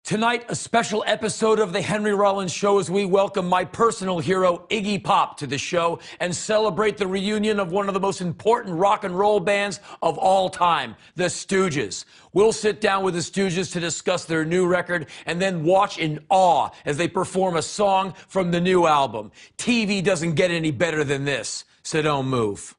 Tonight, a special episode of the Henry Rollins Show as we welcome my personal hero, Iggy Pop, to the show and celebrate the reunion of one of the most important rock and roll bands of all time, the Stooges. We'll sit down with the Stooges to discuss their new record and then watch in awe as they perform a song from the new album. TV doesn't get any better than this, so don't move.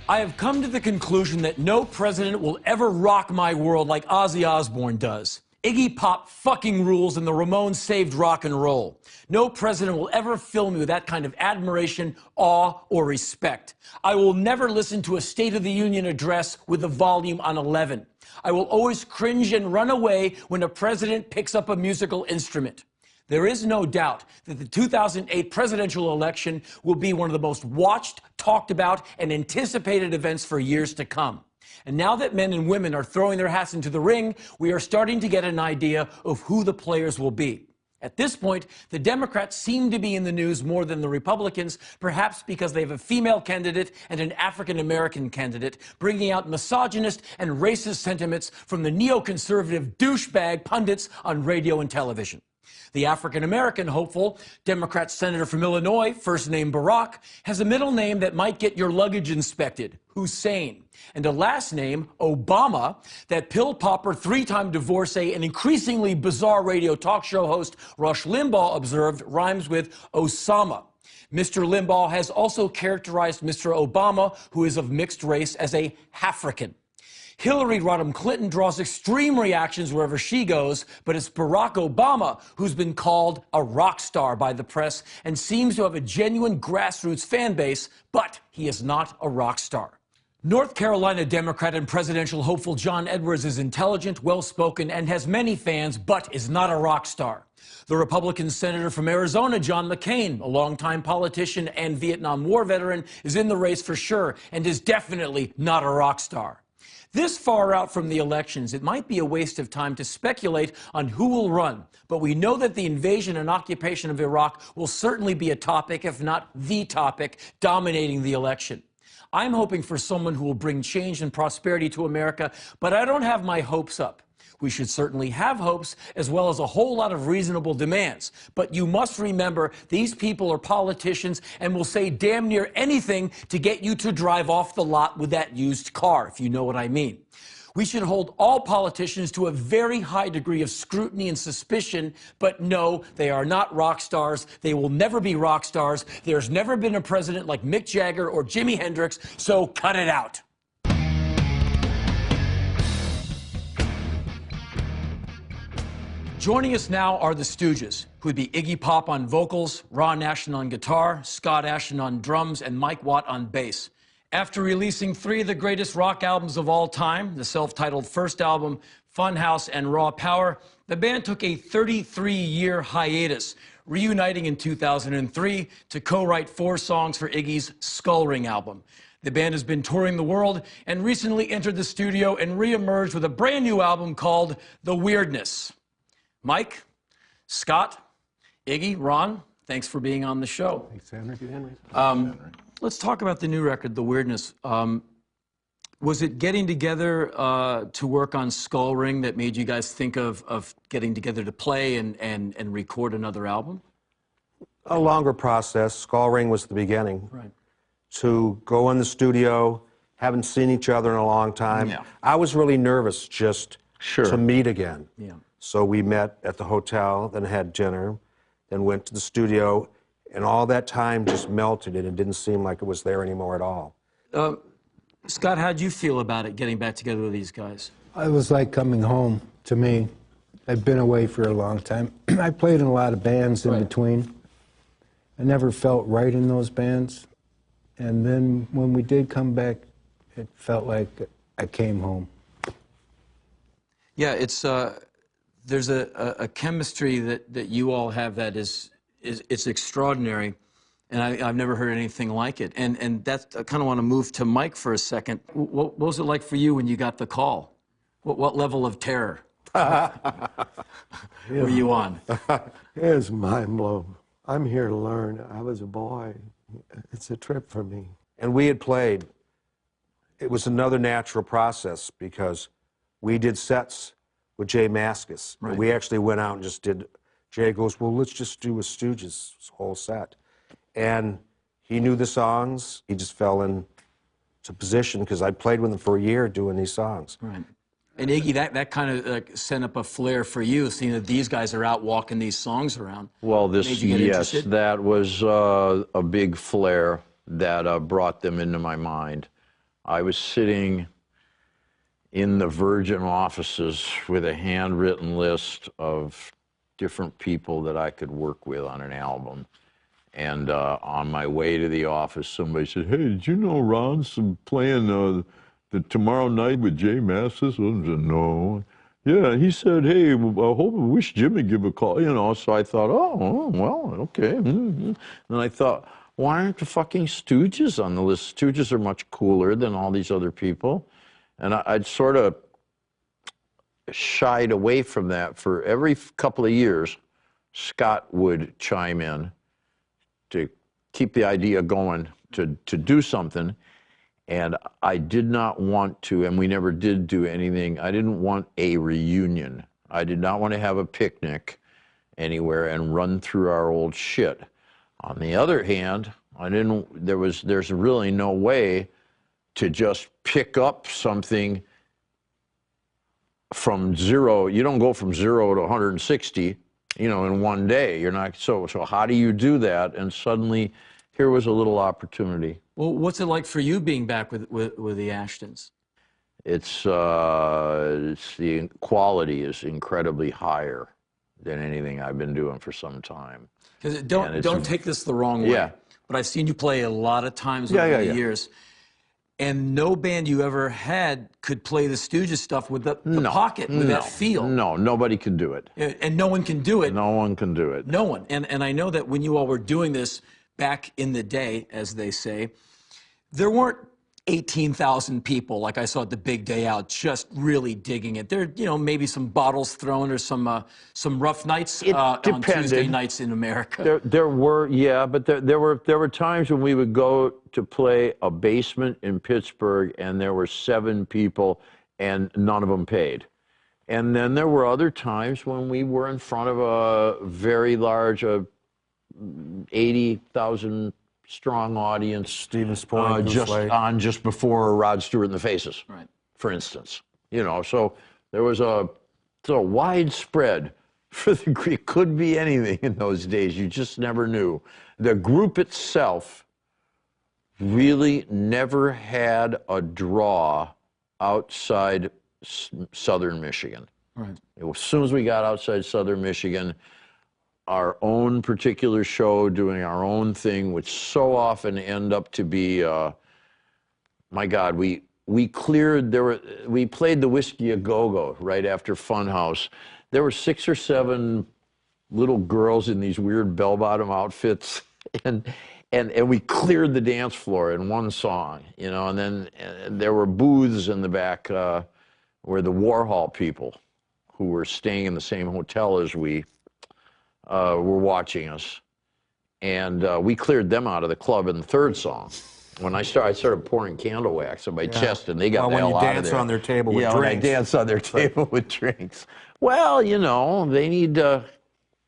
I have come to the conclusion that no president will ever rock my world like Ozzy Osbourne does. Iggy Pop fucking rules and the Ramones saved rock and roll. No president will ever fill me with that kind of admiration, awe, or respect. I will never listen to a State of the Union address with the volume on 11. I will always cringe and run away when a president picks up a musical instrument. There is no doubt that the 2008 presidential election will be one of the most watched, talked about, and anticipated events for years to come. And now that men and women are throwing their hats into the ring, we are starting to get an idea of who the players will be. At this point, the Democrats seem to be in the news more than the Republicans, perhaps because they have a female candidate and an African-American candidate, bringing out misogynist and racist sentiments from the neoconservative douchebag pundits on radio and television. The African-American hopeful, Democrat senator from Illinois, first name Barack, has a middle name that might get your luggage inspected, Hussein, and a last name, Obama, that pill popper, three-time divorcee, and increasingly bizarre radio talk show host Rush Limbaugh observed rhymes with Osama. Mr. Limbaugh has also characterized Mr. Obama, who is of mixed race, as a Hafrican. Hillary Rodham Clinton draws extreme reactions wherever she goes, but it's Barack Obama who's been called a rock star by the press and seems to have a genuine grassroots fan base, but he is not a rock star. North Carolina Democrat and presidential hopeful John Edwards is intelligent, well-spoken, and has many fans, but is not a rock star. The Republican senator from Arizona, John McCain, a longtime politician and Vietnam War veteran, is in the race for sure and is definitely not a rock star. This far out from the elections, it might be a waste of time to speculate on who will run, but we know that the invasion and occupation of Iraq will certainly be a topic, if not the topic, dominating the election. I'm hoping for someone who will bring change and prosperity to America, but I don't have my hopes up. We should certainly have hopes, as well as a whole lot of reasonable demands. But you must remember, these people are politicians and will say damn near anything to get you to drive off the lot with that used car, if you know what I mean. We should hold all politicians to a very high degree of scrutiny and suspicion, but no, they are not rock stars. They will never be rock stars. There's never been a president like Mick Jagger or Jimi Hendrix, so cut it out. Joining us now are the Stooges, who would be Iggy Pop on vocals, Ron Asheton on guitar, Scott Asheton on drums, and Mike Watt on bass. After releasing three of the greatest rock albums of all time, the self-titled first album, Funhouse and Raw Power, the band took a 33-year hiatus, reuniting in 2003 to co-write 4 songs for Iggy's Skull Ring album. The band has been touring the world and recently entered the studio and re-emerged with a brand new album called The Weirdness. Mike, Scott, Iggy, Ron, thanks for being on the show. Thanks, Henry. Let's talk about the new record, The Weirdness. Was it getting together to work on Skull Ring that made you guys think of getting together to play and record another album? A longer process. Skull Ring was the beginning. Right. To go in the studio, haven't seen each other in a long time. Yeah. I was really nervous just to meet again. Yeah. So we met at the hotel, then had dinner, then went to the studio, and all that time just melted and it didn't seem like it was there anymore at all. Scott, how'd you feel about it, getting back together with these guys? It was like coming home to me. I've been away for a long time. I played in a lot of bands in between, I never felt right in those bands. And then when we did come back, it felt like I came home. Yeah, it's there's a chemistry that you all have that is it's extraordinary, and I've never heard anything like it. And that's, I kind of want to move to Mike for a second. What was it like for you when you got the call? What level of terror were you on? It was mind-blowing. I'm here to learn. I was a boy. It's a trip for me. And we had played. It was another natural process because we did sets with Jay Mascis. Right. We actually went out and just did. Jay goes, well, let's just do a Stooges whole set. And he knew the songs. He just fell into position because I played with him for a year doing these songs. Right. And Iggy, that kind of like sent up a flare for you, seeing that these guys are out walking these songs around. Well, Made you get yes, interested? that was a big flare that brought them into my mind. I was sitting in the Virgin offices with a handwritten list of different people that I could work with on an album. And on my way to the office, somebody said, hey, did you know Ron's playing the Tomorrow Night with Jay Mascis? I said, no. Yeah, he said, hey, I wish Jimmy give a call, you know. So I thought, oh well, okay. And I thought, why aren't the fucking Stooges on the list? Stooges are much cooler than all these other people. And I'd sort of shied away from that. For every couple of years, Scott would chime in to keep the idea going, to do something. And I did not want to, and we never did do anything. I didn't want a reunion. I did not want to have a picnic anywhere and run through our old shit. On the other hand, there's really no way to just pick up something from zero. You don't go from 0 to 160, you know, in one day. You're not, so how do you do that? And suddenly, here was a little opportunity. Well, what's it like for you being back with the Ashtons? It's the quality is incredibly higher than anything I've been doing for some time. Because don't take this the wrong way. Yeah. But I've seen you play a lot of times over the years. And no band you ever had could play the Stooges stuff with the pocket, with that feel. No, nobody could do it. And no one can do it. No one can do it. No one. And I know that when you all were doing this back in the day, as they say, there weren't 18,000 people like I saw at the big day out just really digging it. There, you know, maybe some bottles thrown or some rough nights on Tuesday nights in America. There were, yeah, but there were times when we would go to play a basement in Pittsburgh and there were 7 people and none of them paid. And then there were other times when we were in front of a very large 80,000 strong audience. Stevens Point, just before Rod Stewart and the Faces, Right. for instance. You know, so there was a widespread for the group. It could be anything in those days. You just never knew. The group itself really never had a draw outside southern Michigan. Right. As soon as we got outside southern Michigan, our own particular show, doing our own thing, which so often end up to be, my God, we cleared, we played the Whiskey A Go-Go right after Funhouse. There were 6 or 7 little girls in these weird bell-bottom outfits, and we cleared the dance floor in one song, you know, and then there were booths in the back where the Warhol people, who were staying in the same hotel as we, were watching us, and we cleared them out of the club in the 3rd song. When I started pouring candle wax on my chest, and they got the hell out of there. When you dance on their table with drinks. Yeah, when I dance on their table with drinks. Well, you know, they need,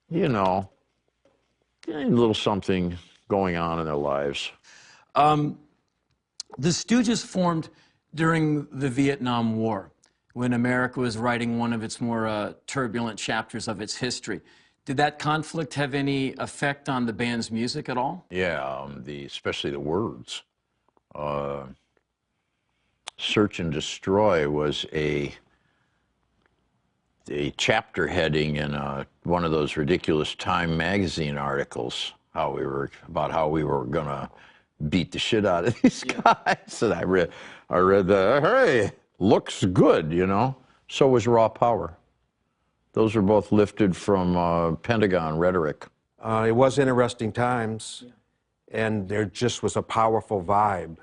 you know, a little something going on in their lives. The Stooges formed during the Vietnam War, when America was writing one of its more turbulent chapters of its history. Did that conflict have any effect on the band's music at all? Yeah, especially the words. Search and Destroy was a chapter heading in one of those ridiculous Time magazine articles how we were gonna beat the shit out of these guys. And I read the, hey, looks good, you know. So was Raw Power. Those were both lifted from Pentagon rhetoric. It was interesting times, and there just was a powerful vibe,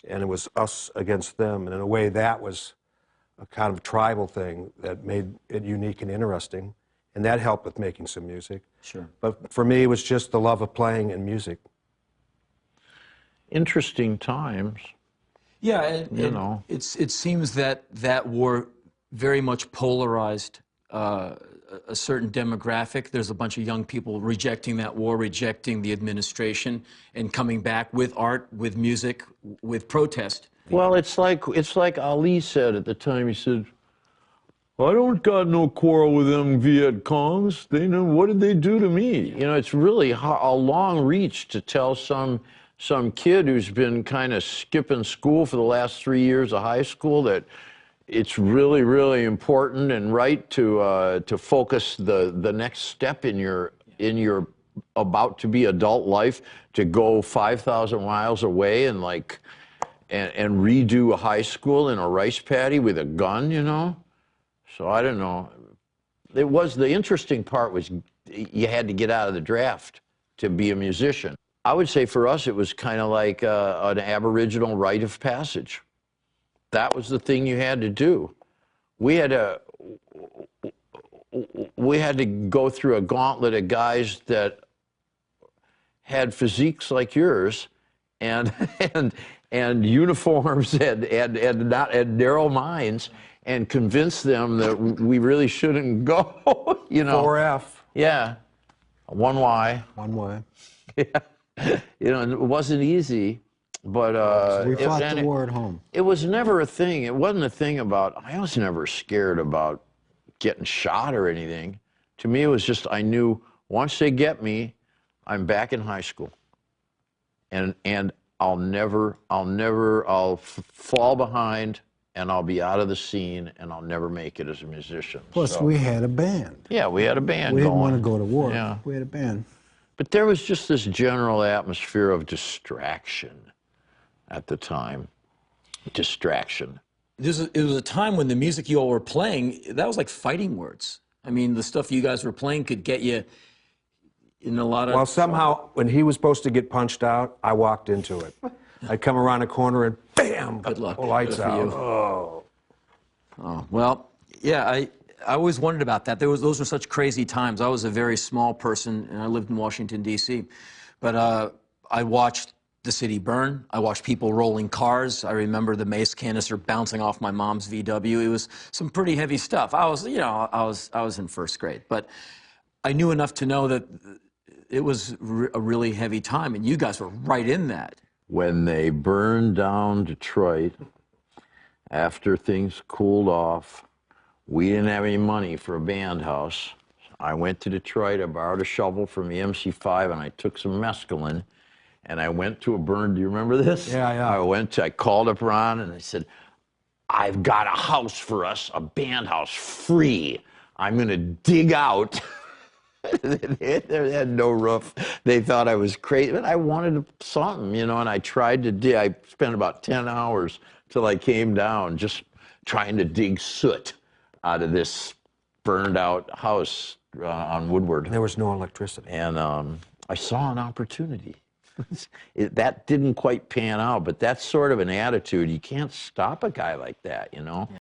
and it was us against them. And in a way, that was a kind of tribal thing that made it unique and interesting, and that helped with making some music. Sure. But for me, it was just the love of playing and music. Interesting times. Yeah, and, You know. it seems that that war very much polarized a certain demographic. There's a bunch of young people rejecting that war, rejecting the administration, and coming back with art, with music, with protest. Well, it's like Ali said at the time. He said, "I don't got no quarrel with them Viet Congs. They know what did they do to me." You know, it's really a long reach to tell some kid who's been kind of skipping school for the last 3 years of high school that it's really, really important and right to focus the next step in your about to be adult life, to go 5,000 miles away and redo a high school in a rice paddy with a gun, you know. So I don't know. The interesting part was you had to get out of the draft to be a musician. I would say for us it was kind of like an Aboriginal rite of passage. That was the thing you had to do. We had to go through a gauntlet of guys that had physiques like yours, and uniforms and narrow minds, and convince them that we really shouldn't go. You know. 4F. Yeah. 1Y. 1Y. Yeah. You know, it wasn't easy. But We fought the war at home. It was never a thing. It wasn't a thing about, I was never scared about getting shot or anything. To me, it was just, I knew once they get me, I'm back in high school. And I'll fall behind, and I'll be out of the scene, and I'll never make it as a musician. Plus, we had a band. Yeah, we had a band We didn't going. want to go to war. Yeah. We had a band. But there was just this general atmosphere of distraction at the time. Distraction. It was a time when the music you all were playing, that was like fighting words. I mean, the stuff you guys were playing could get you in a lot of... Well, somehow, when he was supposed to get punched out, I walked into it. I'd come around a corner and bam, Good luck. lights Good for out. you. Oh. Oh, well, yeah, I always wondered about that. Those were such crazy times. I was a very small person, and I lived in Washington, D.C. But I watched the city burn. I watched people rolling cars. I remember the mace canister bouncing off my mom's VW. It was some pretty heavy stuff. I was in first grade, but I knew enough to know that it was a really heavy time, and you guys were right in that. When they burned down Detroit, after things cooled off, we didn't have any money for a band house. I went to Detroit, I borrowed a shovel from the MC5, and I took some mescaline, and I went to a burn. Do you remember this? Yeah, yeah. I called up Ron, and I said, I've got a house for us, a band house, free. I'm going to dig out. They had no roof. They thought I was crazy, but I wanted something, you know, and I tried to dig. I spent about 10 hours till I came down just trying to dig soot out of this burned out house on Woodward. There was no electricity. And I saw an opportunity. That didn't quite pan out, but that's sort of an attitude. You can't stop a guy like that, you know?